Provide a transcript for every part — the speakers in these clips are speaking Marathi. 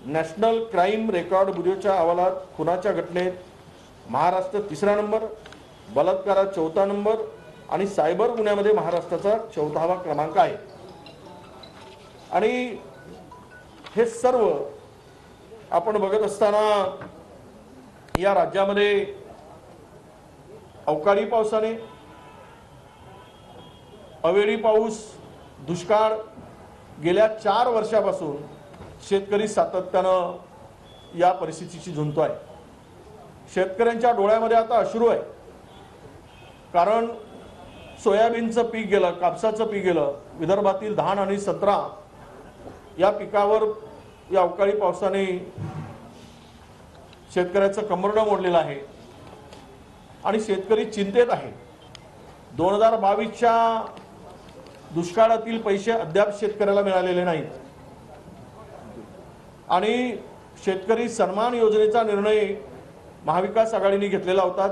नॅशनल क्राईम रेकॉर्ड ब्युरोच्या अहवालात खुनाच्या घटनेत महाराष्ट्र 3रा नंबर, बलात्कारात 4था नंबर आणि सायबर गुन्ह्यामध्ये महाराष्ट्राचा 4वा क्रमांक आहे। आणि हे सर्व आपण बघत असताना या राज्यामध्ये अवकाळी पावसाने, अवेळी पाऊस, दुष्काळ गेल्या 4 वर्षापासून शेतकरी सातत्यानं या परिस्थितीशी झुंजतो आहे। शेतकऱ्यांच्या डोळ्यामध्ये आता अश्रू आहे, कारण सोयाबीनचं पीक गेलं, कापसाचं पीक गेलं, विदर्भातील धान आणि संत्रा या पिकावर या अवकाळी पावसाने शेतकऱ्याचं कंबरडं मोडलेलं आहे आणि शेतकरी चिंतेत आहे। 2022च्या दुष्काळातील पैसे अद्याप शेतकऱ्याला मिळालेले नाहीत आणि शेतकरी सन्मान योजनेचा निर्णय महाविकास आघाडीने घेतलेला होता,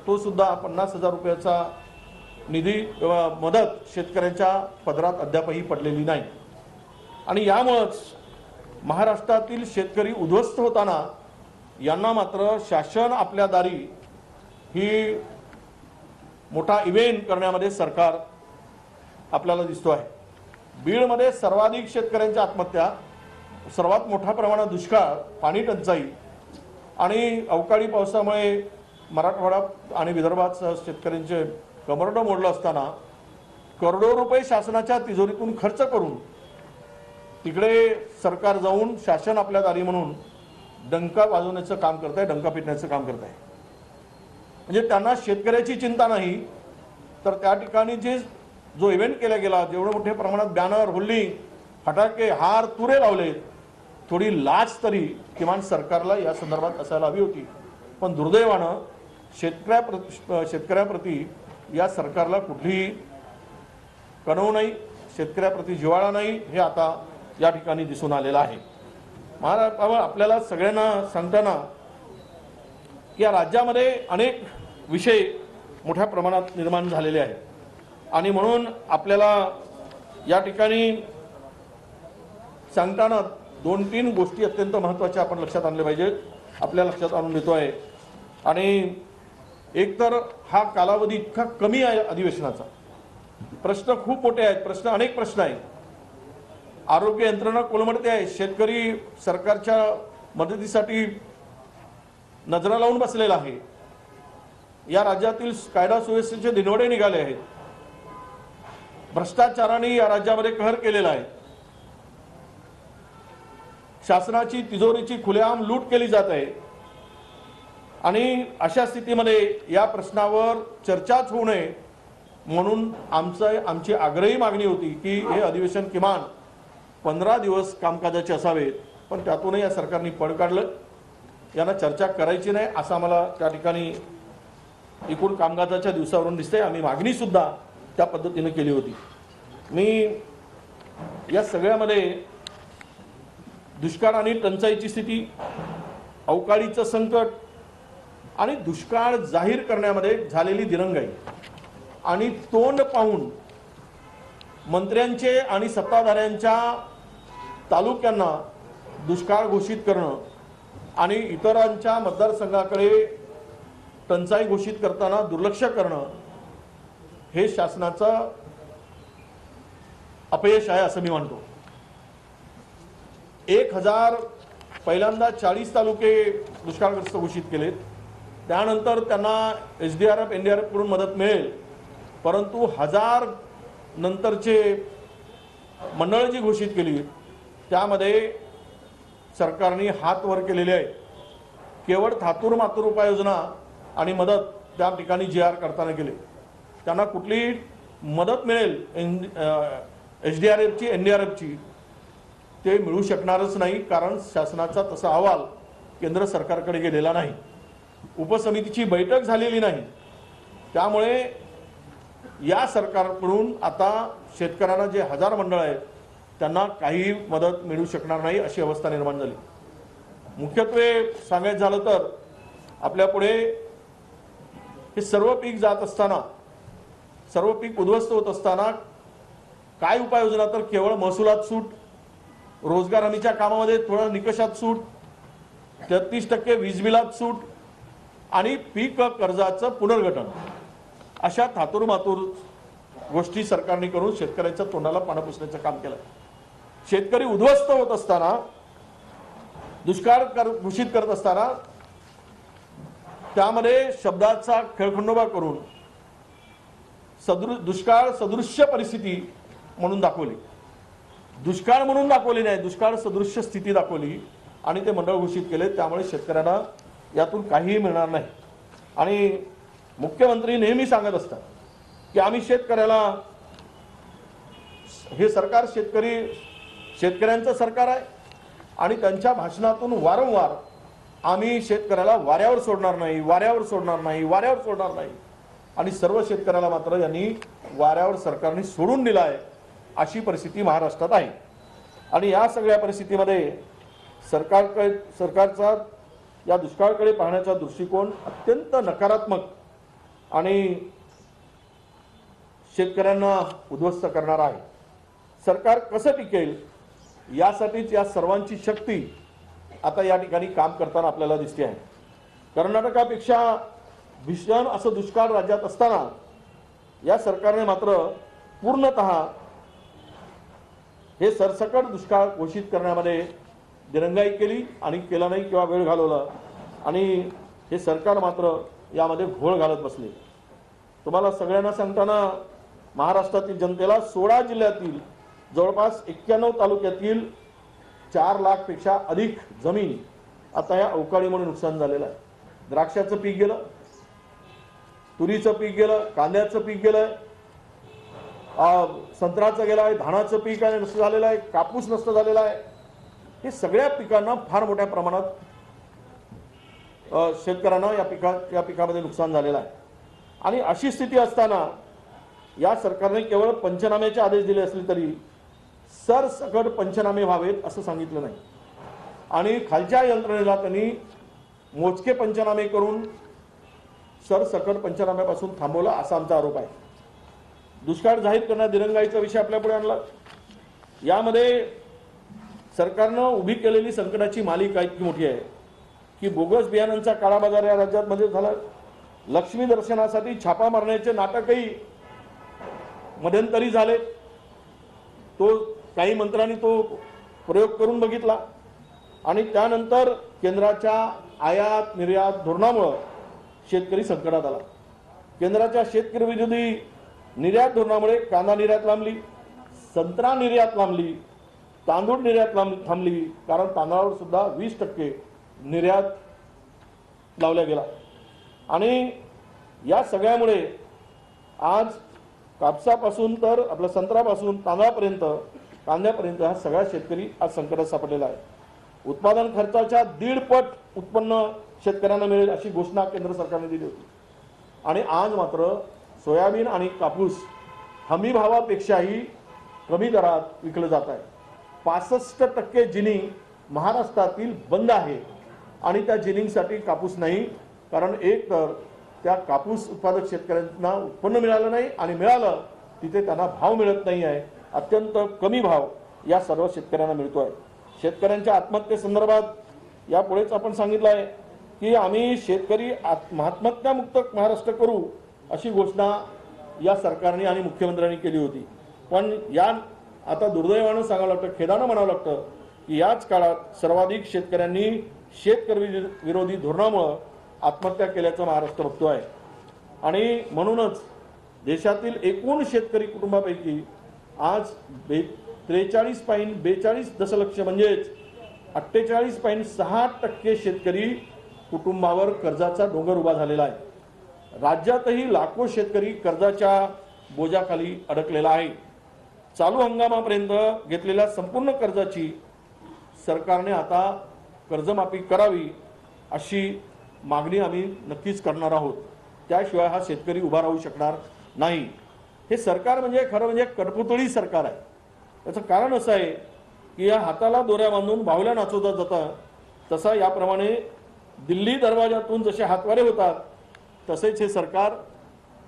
तो सुद्धा 50,000 रुपयाचा निधी मदत शेतकऱ्यांच्या पदरात अद्यापही पडलेली नाही। आणि यामुळेच महाराष्ट्रातील शेतकरी उद्ध्वस्त होताना यांना मात्र शासन आपल्या दारी ही मोठा इव्हेंट करण्यामध्ये सरकार आपल्याला दिसतो आहे। बीडमध्ये सर्वाधिक शेतकऱ्यांच्या आत्महत्या, सर्वात मोठ्या प्रमाणात दुष्काळ, पाणी टंचाई आणि अवकाळी पावसामुळे मराठवाडा आणि विदर्भात शेतकऱ्यांचे कंबरडं मोडलं असताना करोडो रुपये शासनाच्या तिजोरीतून खर्च करून तिकडे सरकार जाऊन शासन आपल्या दारी म्हणून डंका वाजवण्याचं काम करत आहे, डंका पिटण्याचं काम करत आहे। म्हणजे त्यांना शेतकऱ्याची चिंता नाही, तर त्या ठिकाणी जो इव्हेंट केला गेला, जेवढे मोठ्या प्रमाणात बॅनर, होल्डिंग, फटाके, हार, तुरे लावले, थोडी लाज तरी किमान सरकारला या संदर्भात असायला हवी होती। पण दुर्दैवानं शेतकऱ्याप्रती या सरकारला कुठलीही कणव नाही, शेतकऱ्याप्रती जिव्हाळा नाही, हे आता या ठिकाणी दिसून आलेलं आहे। आपल्याला सगळ्यांना सांगताना की या राज्यामध्ये अनेक विषय मोठ्या प्रमाणात निर्माण झालेले आहेत आणि म्हणून आपल्याला या ठिकाणी सांगताना 2-3 गोष्टी अत्यंत महत्त्वाच्या आपण लक्षात आणल्या पाहिजेत, आपल्या लक्षात आणून देतो आहे। आणि एक तर हा कालावधी इतका कमी आहे अधिवेशनाचा, प्रश्न खूप मोठे आहेत, अनेक प्रश्न आहेत, आरोग्य यंत्रणा कोलमडते आहे, शेतकरी सरकारच्या मदतीसाठी नजरा लावून बसलेला आहे, या राज्यातील कायदा सुव्यवस्थेचे दिनवडे निघाले आहेत, भ्रष्टाचाराने या राज्यामध्ये कहर केलेला आहे, शासनाची तिजोरीची खुलेआम लूट केली जात आहे। आणि अशा स्थितीमध्ये या प्रश्नावर चर्चाच होऊ नये म्हणून आमची आग्रही मागणी होती की हे अधिवेशन किमान 15 दिवस कामकाजाचे असावे, पण त्यातूनही या सरकारने पळ काढलं, यांना चर्चा करायची नाही असं आम्हाला त्या ठिकाणी एकूण कामकाजाच्या दिवसावरून दिसतंय। आम्ही मागणी सुद्धा त्या पद्धतीने केली होती। मी या सगळ्यामध्ये दुष्काळ आणि टंचाईची स्थिती, अवकाळीचं संकट आणि दुष्काळ जाहीर करण्यामध्ये झालेली दिरंगाई आणि तोंड पाहून मंत्र्यांचे आणि सत्ताधाऱ्यांच्या तालुक्यांना दुष्काळ घोषित करणं आणि इतरांच्या मतदारसंघाकडे टंचाई घोषित करताना दुर्लक्ष करणं हे शासनाचं अपयश आहे असं मी मानतो। 1000 पहिल्यांदा 40 तालुके दुष्काळग्रस्त घोषित केलेत, त्यानंतर त्यांना SDRF NDRF कडून मदत मिळेल, परंतु 1000 नंतरचे मंडळं जी घोषित केली त्यामध्ये सरकारने हात वर केलेले आहे। केवळ थातूर मातूर उपाययोजना आणि मदत त्या ठिकाणी GR करताना केले, त्यांना कुठलीही मदत मिळेल SDRF ची NDRF ची ते मिळू शकणारच नाही, कारण शासनाचा तसा अहवाल केंद्र सरकारकडे गेलेला नाही, उपसमितीची बैठक झालेली नाही। त्यामुळे या सरकारकडून आता शेतकऱ्यांना जे 1000 मंडळ आहेत त्यांना काही मदत मिळू शकणार नाही अशी अवस्था निर्माण झाली। मुख्यत्वे सांगायचं झालं तर आपल्या पुढे हे सर्व पीक जात असताना, सर्व पीक उद्ध्वस्त होत असताना काय उपाययोजना, तर केवळ महसुलात सूट, रोजगार हमीच्या कामामध्ये थोडा निकषात सूट, 33% वीज बिलात सूट आणि पीक कर्जाचं पुनर्गठन अशा थातूरमातूर गोष्टी सरकारने करून शेतकऱ्यांच्या तोंडाला पाणी पुसण्याचं काम केलं। शेतकरी उद्ध्वस्त होत असताना, दुष्काळ घोषित करत असताना त्यामध्ये शब्दाचा खेळखंडोबा करून दुष्काळ सदृश्य परिस्थिती म्हणून दाखवली, दुष्काळ म्हणून दाखवली नाही, दुष्काळ सदृश्य स्थिती दाखवली आणि ते मंडळ घोषित केले। त्यामुळे शेतकऱ्यांना यातून काहीही मिळणार नाही। आणि मुख्यमंत्री नेहमी सांगत असतात की आम्ही शेतकऱ्याला, हे सरकार शेतकऱ्यांचं सरकार आहे आणि त्यांच्या भाषणातून वारंवार आम्ही शेतकऱ्याला वाऱ्यावर सोडणार नाही, वाऱ्यावर सोडणार नाही, वाऱ्यावर सोडणार नाही, आणि सर्व शेतकऱ्याला मात्र यांनी वाऱ्यावर सरकारने सोडून दिला आहे अशी परिस्थिती महाराष्ट्रात आहे। आणि या सगळ्या परिस्थितीमध्ये सरकारचा या दुष्काळाकडे पाहण्याचा दृष्टिकोन अत्यंत नकारात्मक आणि शेतकऱ्यांना उद्ध्वस्त करणारा आहे। सरकार कसं टिकेल यासाठीच या सर्वांची शक्ती आता या ठिकाणी काम करताना आपल्याला दिसते आहे। कर्नाटकापेक्षा भीषण असं दुष्काळ राज्यात असताना या सरकारने मात्र पूर्णतः हे सरसकट दुष्काळ घोषित करण्यामध्ये दिरंगाई केली आणि केला नाही किंवा वेळ घालवला, आणि हे सरकार मात्र यामध्ये घोळ घालत बसले। तुम्हाला सगळ्यांना सांगताना महाराष्ट्रातील जनतेला 16 जिल्ह्यातील जवळपास 91 तालुक्यातील 4 लाखपेक्षा अधिक जमीन आता या अवकाळीमुळे नुकसान झालेलं आहे। द्राक्षाचं पीक गेलं, तुरीचं पीक गेलं, कांद्याचं पीक गेलंय, संत्र्याचं गेलं आहे, धानाचं पीक आहे नष्ट झालेलं आहे, कापूस नष्ट झालेला आहे। हे सगळ्या पिकांना फार मोठ्या प्रमाणात शेतकऱ्यांना या पिकामध्ये नुकसान झालेलं आहे। आणि अशी स्थिती असताना या सरकारने केवळ पंचनाम्याचे आदेश दिले असले तरी सरसकट पंचनामे व्हावेत असं सांगितलं नाही, आणि खालच्या यंत्रणेला त्यांनी मोजके पंचनामे करून सरसकट पंचनाम्यापासून थांबवलं असा आमचा आरोप आहे। दुष्काळ जाहीर करण्यात दिरंगाईचा विषय आपल्यापुढे आणला। यामध्ये सरकारनं उभी केलेली संकटाची मालिका इतकी मोठी आहे की बोगस बियाणांचा काळा बाजार या राज्यामध्ये झाला, लक्ष्मी दर्शनासाठी छापा मारण्याचे नाटकही मध्यंतरी झाले, तो काही मंत्र्यांनी तो प्रयोग करून बघितला, आणि त्यानंतर केंद्राच्या आयात निर्यात धोरणामुळे शेतकरी संकटात आला। केंद्राच्या शेतकरी विरोधी निर्यात धोरणामुळे कांदा निर्यात लांबली, संत्रा निर्यात लांबली, तांदूळ निर्यात थांबली, कारण तांदळावर सुद्धा 20% निर्यात लावला गेला। आणि या सगळ्यामुळे आज कापसापासून तर आपल्या संत्र्यापासून तांदळापर्यंत कांद्यापर्यंत हा सगळा शेतकरी आज संकटात सापडलेला आहे। उत्पादन खर्चाच्या 1.5 पट उत्पन्न शेतकऱ्यांना मिळेल अशी घोषणा केंद्र सरकारने दिली होती, आणि आज मात्र सोयाबीन आणि कापूस हमी भावापेक्षाही कमी दरात विकलं जात आहे। 65% जिनिंग महाराष्ट्रातील बंद आहे, आणि त्या जिनिंगसाठी कापूस नाही, कारण एक तर त्या कापूस उत्पादक शेतकऱ्यांना उत्पन्न मिळालं नाही, आणि मिळालं तिथे त्यांना भाव मिळत नाही आहे, अत्यंत कमी भाव या सर्व शेतकऱ्यांना मिळतो आहे। शेतकऱ्यांच्या आत्महत्येसंदर्भात यापुढेच आपण सांगितलं आहे की आम्ही शेतकरी आत्महत्यामुक्त महाराष्ट्र करू अशी घोषणा या सरकारने आणि मुख्यमंत्र्यांनी केली होती, पण या आता दुर्दैवानं सांगावं लागतं, खेदानं म्हणावं लागतं की याच काळात सर्वाधिक शेतकऱ्यांनी शेतकरी विरोधी धोरणामुळे आत्महत्या केल्याचं महाराष्ट्र बघतो आहे। आणि म्हणूनच देशातील एकूण शेतकरी कुटुंबापैकी आज 43.42 दशलक्ष म्हणजेच 48.6% शेतकरी कुटुंबावर कर्जाचा डोंगर उभा झालेला आहे। राज्यातही लाखो शेतकरी कर्जाच्या बोजाखाली अडकलेला आहे। चालू हंगामापर्यंत घेतलेल्या संपूर्ण कर्जाची सरकारने आता कर्जमाफी करावी अशी मागणी आम्ही नक्कीच करणार आहोत, त्याशिवाय हा शेतकरी उभा राहू शकणार नाही। हे सरकार म्हणजे खरं म्हणजे कठपुतळी सरकार आहे। त्याचं कारण असं आहे की या हाताला दोऱ्या बांधून बाहुल्या नाचवता जातं, तसा याप्रमाणे दिल्ली दरवाजातून जसे हातवारे होतात तसेच हे सरकार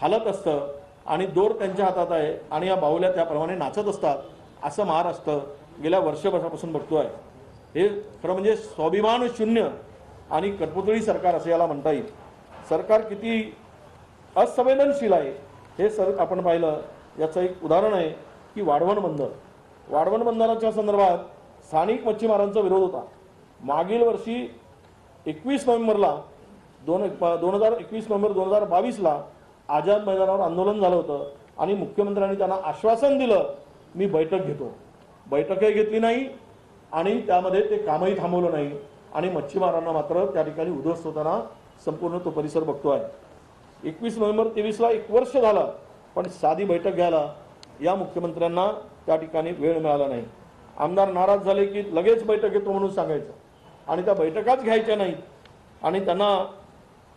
हालत असतं, आणि दोर त्यांच्या हातात आहे आणि या बाहुल्या त्याप्रमाणे नाचत असतात, असं महाराष्ट्र गेल्या वर्षभरापासून बघतोय, हे खरं म्हणजे स्वाभिमान शून्य आणि कठपुतळी सरकार असं याला म्हणता येईल. सरकार किती असंवेदनशील आहे हे आपण पाहिलं. याचं एक उदाहरण आहे की वाढवण बंदराच्या संदर्भात स्थानिक मच्छीमारांचा विरोध होता. मागील वर्षी 21 नोव्हेंबरला 2022ला आझाद मैदानावर आंदोलन झालं होतं आणि मुख्यमंत्र्यांनी त्यांना आश्वासन दिलं, मी बैठक घेतो. बैठकही घेतली नाही आणि त्यामध्ये ते कामही थांबवलं नाही आणि मच्छीमारांना मात्र त्या ठिकाणी उद्ध्वस्त होताना संपूर्ण तो परिसर बघतो आहे. 21 नोव्हेंबर 23ला 1 वर्ष झालं, पण साधी बैठक घ्यायला या मुख्यमंत्र्यांना त्या ठिकाणी वेळ मिळाला नाही. आमदार नाराज झाले की लगेच बैठक घेतो म्हणून सांगायचं आणि त्या बैठकाच घ्यायच्या नाहीत आणि त्यांना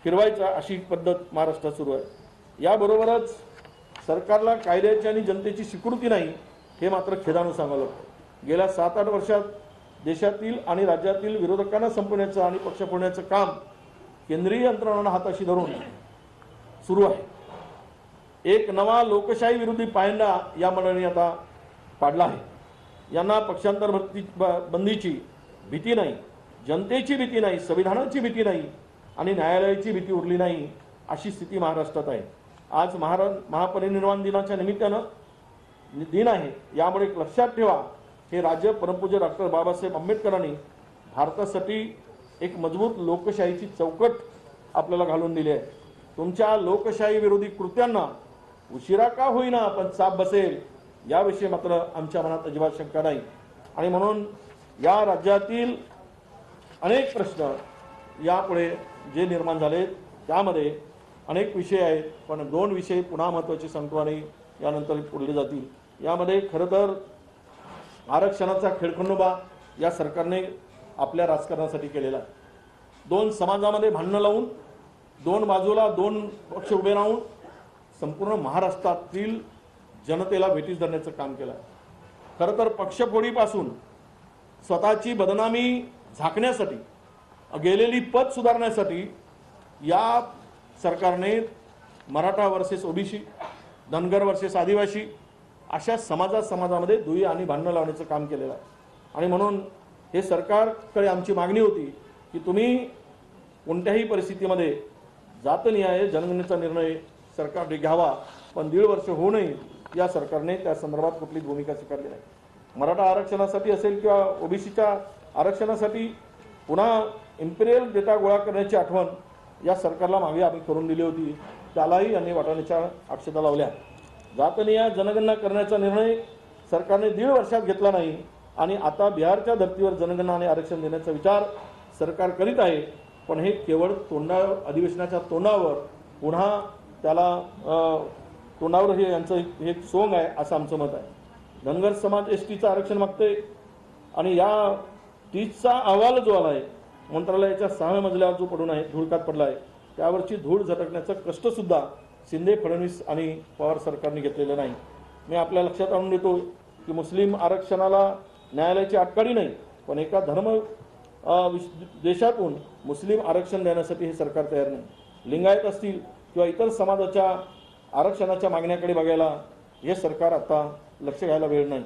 फिरवायचं, अशी पद्धत महाराष्ट्रात सुरू आहे. याबरोबरच सरकारला कायद्याची आणि जनतेची स्वीकृती नाही, हे मात्र खेदानं सांगावं लागतं. गेल्या 7-8 वर्षात देशातील आणि राज्यातील विरोधकांना संपवण्याचं आणि पक्ष फोडण्याचं काम केंद्रीय यंत्रणांना हाताशी धरून सुरू आहे. एक नवा लोकशाही विरोधी पायंडा या मंडळींनी आता पाडला आहे. यांना पक्षांतर बंदीची भीती नाही, जनतेची भीती नाही, संविधानाची भीती नाही आणि न्यायालयाची भीती उरली नाही, अशी स्थिती महाराष्ट्रात आहे. आज महापरिनिर्वाण दिनाच्या निमित्तानं दिन आहे. यामुळे लक्षात ठेवा, हे राज्य परमपूज्य डॉक्टर बाबासाहेब आंबेडकरांनी भारतासाठी एक मजबूत लोकशाहीची चौकट आपल्याला घालून दिली आहे. तुमच्या लोकशाही विरोधी कृत्यांना उशिरा का होईना पण चाप बसेल, याविषयी मात्र आमच्या मनात अजिबात शंका नाही. आणि म्हणून या राज्यातील अनेक प्रश्न यापुढे जे निर्माण झाले त्यामध्ये अनेक विषय आहेत, पण 2 विषय पुन्हा महत्त्वाचे सांगतो आणि यानंतर पुढले जातील. यामध्ये खरं तर आरक्षणाचा खेळखंडोबा या सरकारने आपल्या राजकारणासाठी केलेला आहे. 2 समाजामध्ये भांडणं लावून 2 बाजूला 2 पक्ष उभे राहून संपूर्ण महाराष्ट्रातील जनतेला भेटीस धरण्याचं काम केलं आहे. खरं तर पक्षफोडीपासून स्वतःची बदनामी झाकण्यासाठी, गेलेली पद सुधारण्यासाठी या सरकारने Maratha versus OBC, Dhangar versus आदिवासी अशा समाजामध्ये दुई आणि भांडणं लावण्याचं काम केलेलं आहे. आणि म्हणून हे सरकारकडे आमची मागणी होती की तुम्ही कोणत्याही परिस्थितीमध्ये जातनिहाय जनगणनेचा निर्णय सरकारने घ्यावा, पण 1.5 वर्ष होऊ नये या सरकारने त्या संदर्भात कुठलीच भूमिका स्वीकारली नाही. मराठा आरक्षणासाठी असेल किंवा ओबीसीच्या आरक्षणासाठी पुन्हा इम्पिरियल डेटा गोळा करण्याची आठवण या सरकारला मागे आम्ही करून दिली होती, त्यालाही यांनी वाटाण्याच्या अक्षता लावल्या. जातनिहाय जनगणना करण्याचा निर्णय सरकारने 1.5 वर्षात घेतला नाही आणि आता बिहारच्या धर्तीवर जनगणना आणि आरक्षण देण्याचा विचार सरकार करीत आहे. पण हे केवळ अधिवेशनाच्या तोंडावर पुन्हा त्याला तोंडावर हे यांचं हे सोंग आहे असं आमचं मत आहे. धनगर समाज एसटीचं आरक्षण मागते आणि या 30चा अहवाल जो आला आहे मंत्रालयाच्या 6व्या मजल्यावर जो पडून आहे, धुळकात पडला आहे, त्यावरची धूळ झटकण्याचं कष्टसुद्धा शिंदे, फडणवीस आणि पवार सरकारने घेतलेलं नाही. मी आपल्या लक्षात आणून देतो की मुस्लिम आरक्षणाला न्यायालयाची आटकाडी नाही, पण एका देशातून मुस्लिम आरक्षण देण्यासाठी हे सरकार तयार नाही. लिंगायत असतील किंवा इतर समाजाच्या आरक्षणाच्या मागण्याकडे बघायला हे सरकार आता लक्ष घ्यायला वेळ नाही.